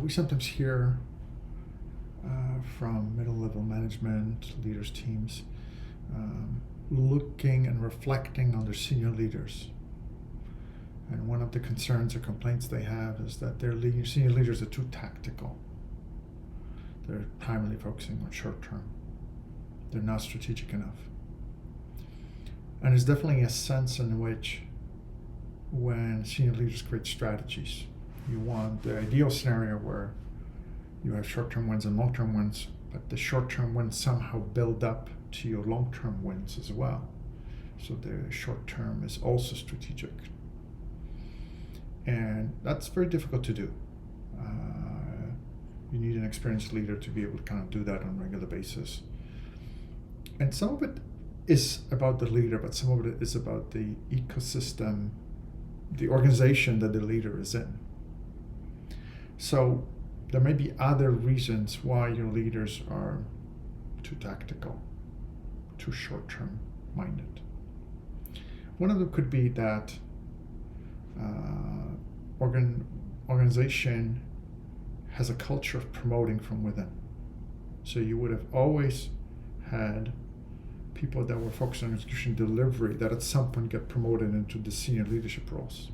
we sometimes hear from middle-level management, leaders, teams, looking and reflecting on their senior leaders. And one of the concerns or complaints they have is that their senior leaders are too tactical. They're primarily focusing on short term. They're not strategic enough. And there's definitely a sense in which when senior leaders create strategies, you want the ideal scenario where you have short-term wins and long-term wins, but the short-term wins somehow build up to your long-term wins as well. So the short-term is also strategic. And that's very difficult to do. You need an experienced leader to be able to kind of do that on a regular basis. And some of it is about the leader, but some of it is about the ecosystem, the organization that the leader is in. So there may be other reasons why your leaders are too tactical, too short-term minded. One of them could be that organization has a culture of promoting from within. So you would have always had people that were focused on execution delivery that at some point get promoted into the senior leadership roles.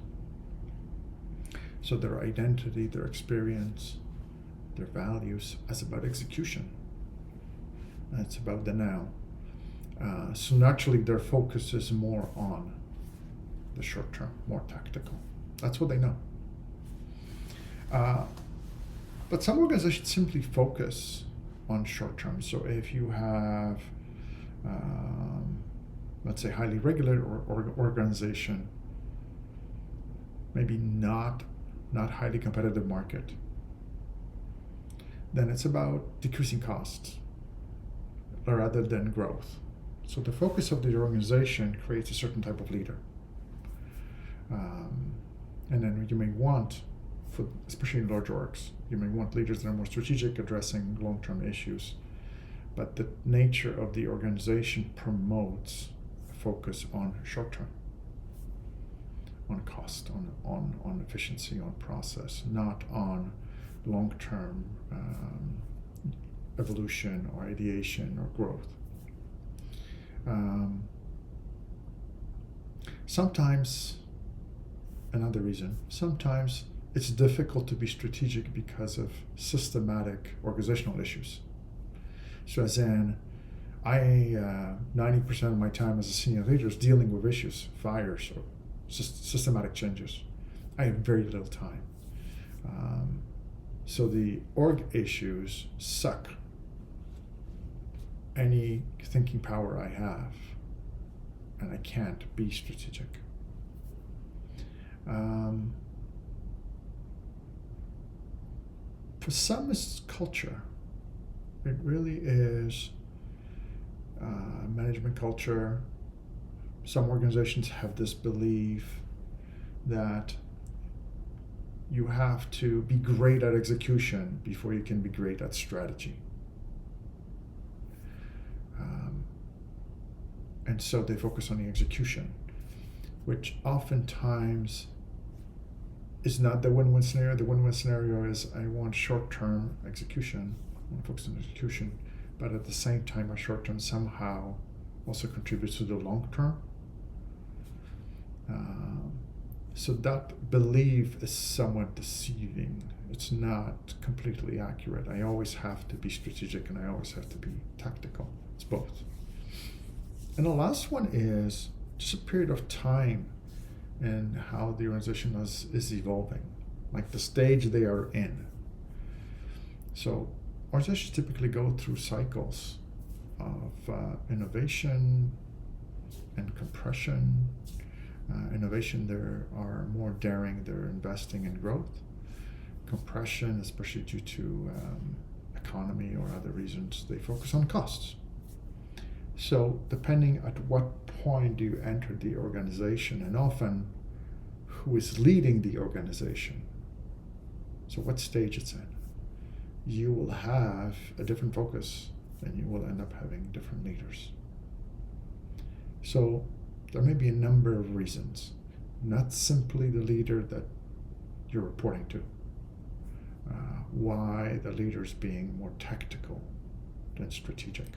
So their identity, their experience, their values is about execution. And it's about the now. So naturally their focus is more on the short term, more tactical. That's what they know. But some organizations simply focus on short term. So if you have, let's say, highly regulated organization, maybe not highly competitive market, then it's about decreasing costs rather than growth. So the focus of the organization creates a certain type of leader. And then you may want, especially in large orgs, you may want leaders that are more strategic, addressing long-term issues. But the nature of the organization promotes a focus on short-term, on cost, on efficiency, on process, not on long-term evolution or ideation or growth. Sometimes, another reason, sometimes it's difficult to be strategic because of systematic organizational issues. So as in, 90% of my time as a senior leader is dealing with issues, fires, or systematic changes. I have very little time. So the org issues suck any thinking power I have, and I can't be strategic. For some, it's culture. It really is management culture. Some organizations have this belief that you have to be great at execution before you can be great at strategy. And so they focus on the execution, which oftentimes is not the win-win scenario. The win-win scenario is I want short-term execution, I want to focus on execution, but at the same time, my short-term somehow also contributes to the long-term. So that belief is somewhat deceiving. It's not completely accurate. I always have to be strategic and I always have to be tactical. It's both. And the last one is just a period of time and how the organization is evolving, like the stage they are in. So organizations typically go through cycles of innovation and compression. Innovation, they are more daring, they're investing in growth. Compression, especially due to economy or other reasons, they focus on costs. So depending at what point do you enter the organization, and often who is leading the organization, so what stage it's in, you will have a different focus and you will end up having different leaders. So there may be a number of reasons, not simply the leader that you're reporting to. why the leader's being more tactical than strategic.